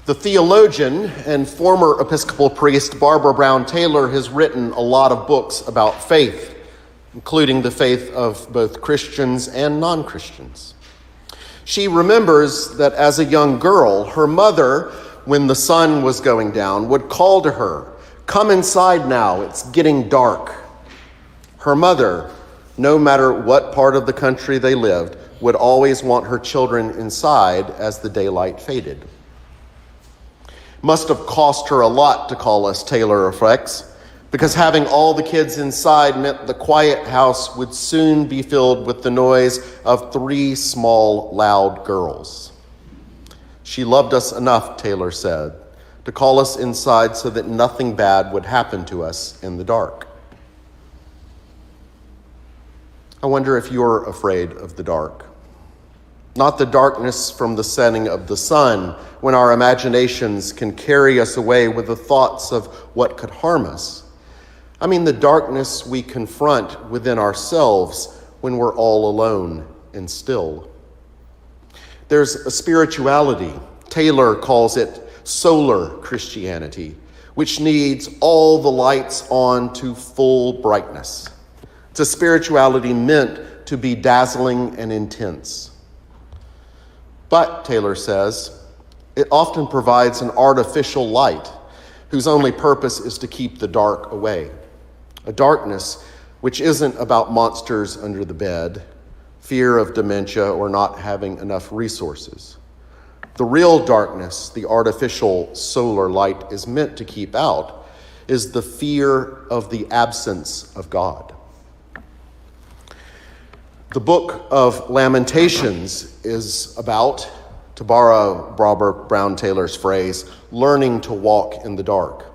The theologian and former Episcopal priest Barbara Brown Taylor has written a lot of books about faith, including the faith of both Christians and non-Christians. She remembers that as a young girl, her mother, when the sun was going down, would call to her, "Come inside now, it's getting dark." Her mother, no matter what part of the country they lived, would always want her children inside as the daylight faded. Must have cost her a lot to call us, Taylor reflects, because having all the kids inside meant the quiet house would soon be filled with the noise of 3 small, loud girls. She loved us enough, Taylor said, to call us inside so that nothing bad would happen to us in the dark. I wonder if you're afraid of the dark. Not the darkness from the setting of the sun, when our imaginations can carry us away with the thoughts of what could harm us. I mean the darkness we confront within ourselves when we're all alone and still. There's a spirituality, Taylor calls it solar Christianity, which needs all the lights on to full brightness. It's a spirituality meant to be dazzling and intense. But, Taylor says, it often provides an artificial light whose only purpose is to keep the dark away. A darkness which isn't about monsters under the bed, fear of dementia, or not having enough resources. The real darkness the artificial solar light is meant to keep out is the fear of the absence of God. The book of Lamentations is about, to borrow Robert Brown Taylor's phrase, learning to walk in the dark.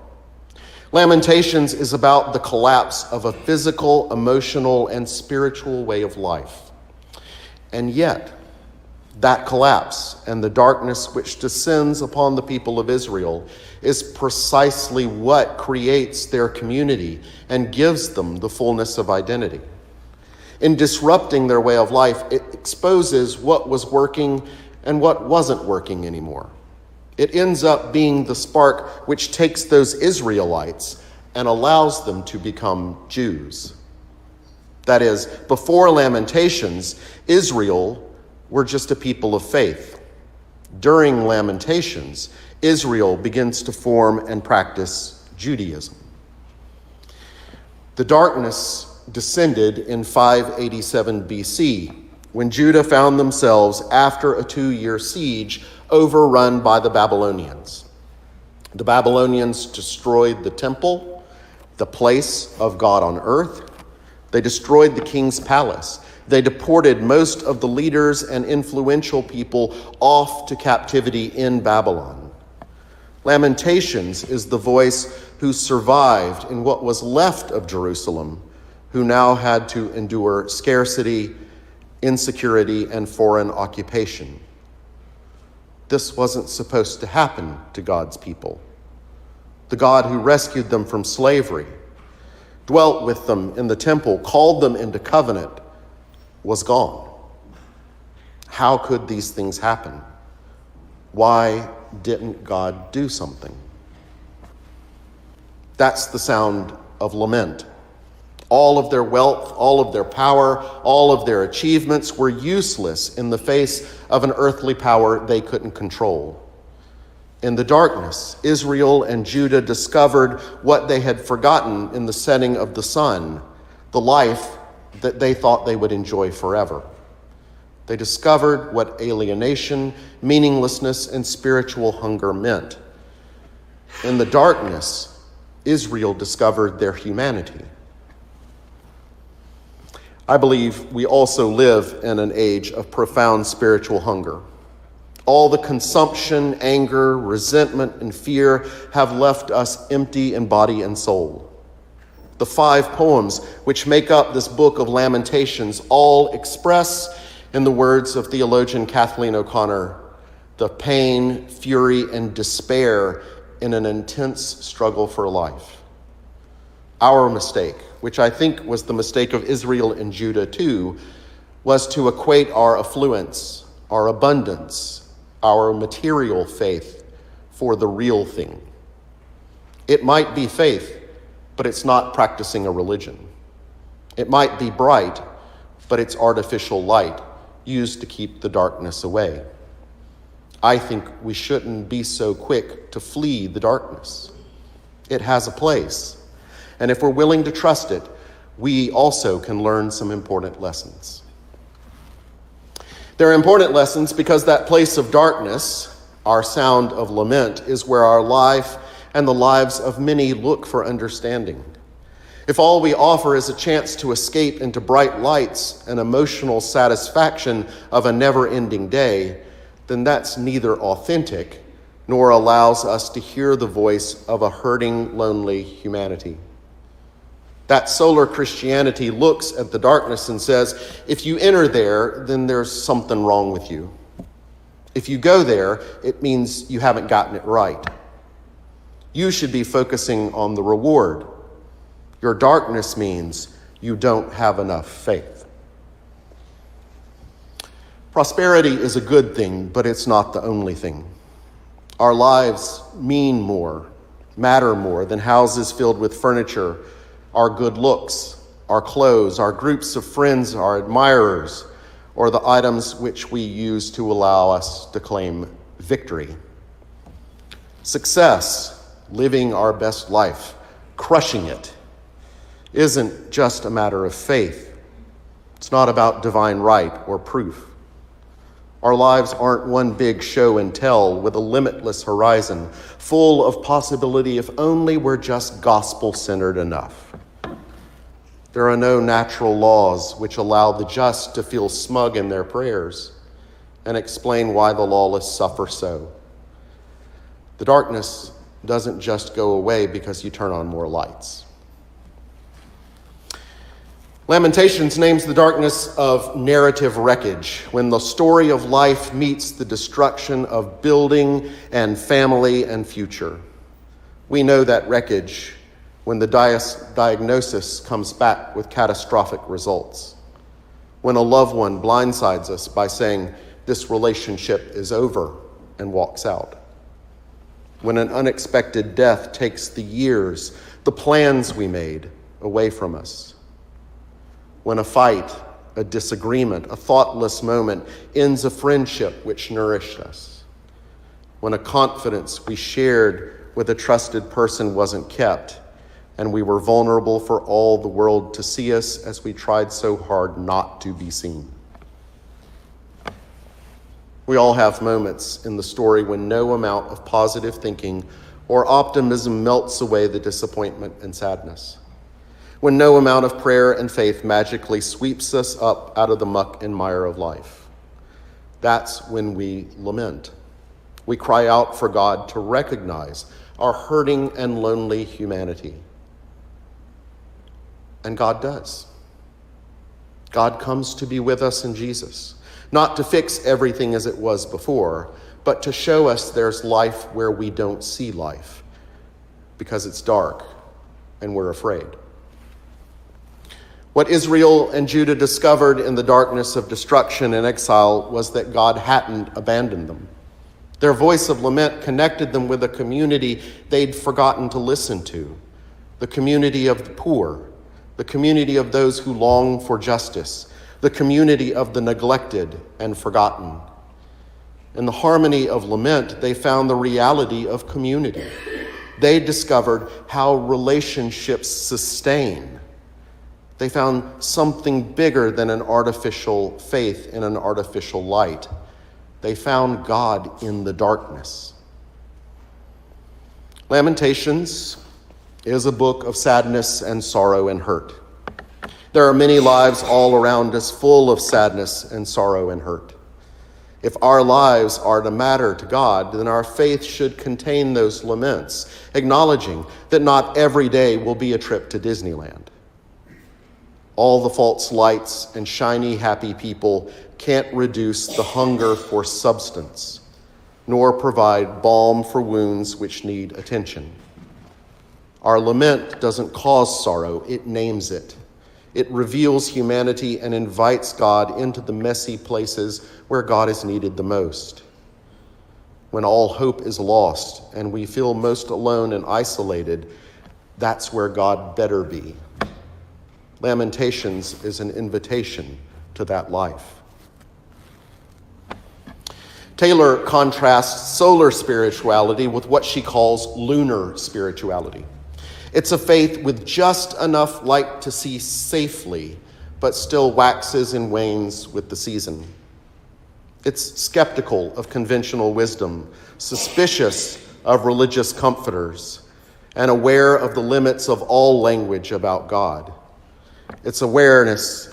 Lamentations is about the collapse of a physical, emotional, and spiritual way of life. And yet, that collapse and the darkness which descends upon the people of Israel is precisely what creates their community and gives them the fullness of identity. In disrupting their way of life, it exposes what was working and what wasn't working anymore. It ends up being the spark which takes those Israelites and allows them to become Jews. That is, before Lamentations, Israel were just a people of faith. During Lamentations, Israel begins to form and practice Judaism. The darkness descended in 587 BC, when Judah found themselves, after a 2-year siege, overrun by the Babylonians. The Babylonians destroyed the temple, the place of God on earth. They destroyed the king's palace. They deported most of the leaders and influential people off to captivity in Babylon. Lamentations is the voice who survived in what was left of Jerusalem, who now had to endure scarcity, insecurity, and foreign occupation. This wasn't supposed to happen to God's people. The God who rescued them from slavery, dwelt with them in the temple, called them into covenant, was gone. How could these things happen? Why didn't God do something? That's the sound of lament. All of their wealth, all of their power, all of their achievements were useless in the face of an earthly power they couldn't control. In the darkness, Israel and Judah discovered what they had forgotten in the setting of the sun, the life that they thought they would enjoy forever. They discovered what alienation, meaninglessness, and spiritual hunger meant. In the darkness, Israel discovered their humanity. I believe we also live in an age of profound spiritual hunger. All the consumption, anger, resentment, and fear have left us empty in body and soul. The 5 poems which make up this book of Lamentations all express, in the words of theologian Kathleen O'Connor, the pain, fury, and despair in an intense struggle for life. Our mistake, which I think was the mistake of Israel and Judah too, was to equate our affluence, our abundance, our material faith for the real thing. It might be faith, but it's not practicing a religion. It might be bright, but it's artificial light used to keep the darkness away. I think we shouldn't be so quick to flee the darkness. It has a place, and if we're willing to trust it, we also can learn some important lessons. They're important lessons because that place of darkness, our sound of lament, is where our life and the lives of many look for understanding. If all we offer is a chance to escape into bright lights and emotional satisfaction of a never-ending day, then that's neither authentic nor allows us to hear the voice of a hurting, lonely humanity. That solar Christianity looks at the darkness and says, if you enter there, then there's something wrong with you. If you go there, it means you haven't gotten it right. You should be focusing on the reward. Your darkness means you don't have enough faith. Prosperity is a good thing, but it's not the only thing. Our lives mean more, matter more than houses filled with furniture, our good looks, our clothes, our groups of friends, our admirers, or the items which we use to allow us to claim victory. Success, living our best life, crushing it, isn't just a matter of faith. It's not about divine right or proof. Our lives aren't one big show and tell with a limitless horizon, full of possibility if only we're just gospel-centered enough. There are no natural laws which allow the just to feel smug in their prayers and explain why the lawless suffer so. The darkness doesn't just go away because you turn on more lights. Lamentations names the darkness of narrative wreckage, when the story of life meets the destruction of building and family and future. We know that wreckage when the diagnosis comes back with catastrophic results, when a loved one blindsides us by saying, this relationship is over, and walks out, when an unexpected death takes the years, the plans we made, away from us, when a fight, a disagreement, a thoughtless moment ends a friendship which nourished us, when a confidence we shared with a trusted person wasn't kept, and we were vulnerable for all the world to see us as we tried so hard not to be seen. We all have moments in the story when no amount of positive thinking or optimism melts away the disappointment and sadness, when no amount of prayer and faith magically sweeps us up out of the muck and mire of life. That's when we lament. We cry out for God to recognize our hurting and lonely humanity. And God does. God comes to be with us in Jesus, not to fix everything as it was before, but to show us there's life where we don't see life, because it's dark and we're afraid. What Israel and Judah discovered in the darkness of destruction and exile was that God hadn't abandoned them. Their voice of lament connected them with a community they'd forgotten to listen to, the community of the poor, the community of those who long for justice, the community of the neglected and forgotten. In the harmony of lament, they found the reality of community. They discovered how relationships sustain. They found something bigger than an artificial faith in an artificial light. They found God in the darkness. Lamentations is a book of sadness and sorrow and hurt. There are many lives all around us full of sadness and sorrow and hurt. If our lives are to matter to God, then our faith should contain those laments, acknowledging that not every day will be a trip to Disneyland. All the false lights and shiny, happy people can't reduce the hunger for substance, nor provide balm for wounds which need attention. Our lament doesn't cause sorrow, it names it. It reveals humanity and invites God into the messy places where God is needed the most. when all hope is lost and we feel most alone and isolated, that's where God better be. Lamentations is an invitation to that life. Taylor contrasts solar spirituality with what she calls lunar spirituality. It's a faith with just enough light to see safely, but still waxes and wanes with the season. It's skeptical of conventional wisdom, suspicious of religious comforters, and aware of the limits of all language about God. It's an awareness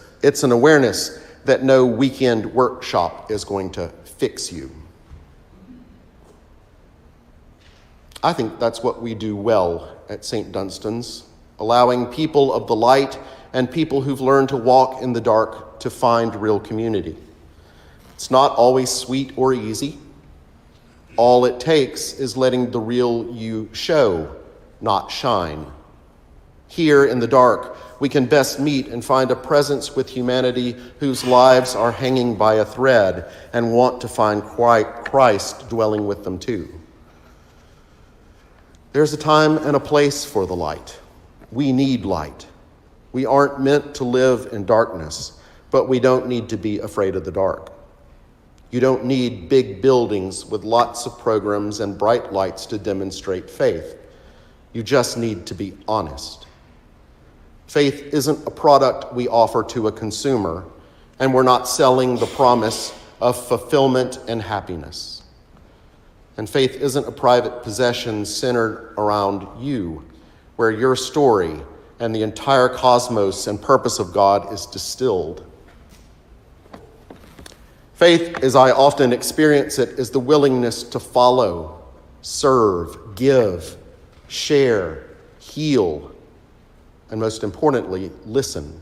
that no weekend workshop is going to fix you. I think that's what we do well at St. Dunstan's, allowing people of the light and people who've learned to walk in the dark to find real community. It's not always sweet or easy. All it takes is letting the real you show, not shine. Here in the dark, we can best meet and find a presence with humanity whose lives are hanging by a thread and want to find Christ dwelling with them too. There's a time and a place for the light. We need light. We aren't meant to live in darkness, but we don't need to be afraid of the dark. You don't need big buildings with lots of programs and bright lights to demonstrate faith. You just need to be honest. Faith isn't a product we offer to a consumer, and we're not selling the promise of fulfillment and happiness. And faith isn't a private possession centered around you, where your story and the entire cosmos and purpose of God is distilled. Faith, as I often experience it, is the willingness to follow, serve, give, share, heal, and most importantly, listen.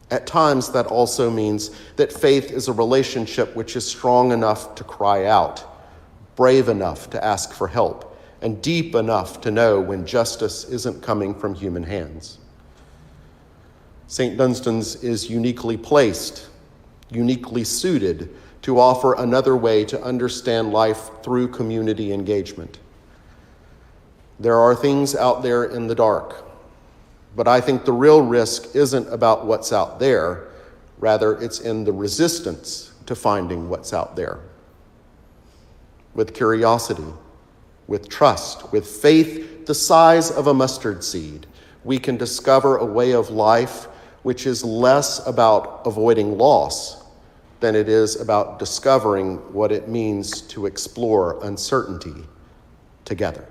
At times, that also means that faith is a relationship which is strong enough to cry out, brave enough to ask for help, and deep enough to know when justice isn't coming from human hands. St. Dunstan's is uniquely placed, uniquely suited to offer another way to understand life through community engagement. There are things out there in the dark, but I think the real risk isn't about what's out there. Rather, it's in the resistance to finding what's out there. With curiosity, with trust, with faith the size of a mustard seed, we can discover a way of life which is less about avoiding loss than it is about discovering what it means to explore uncertainty together.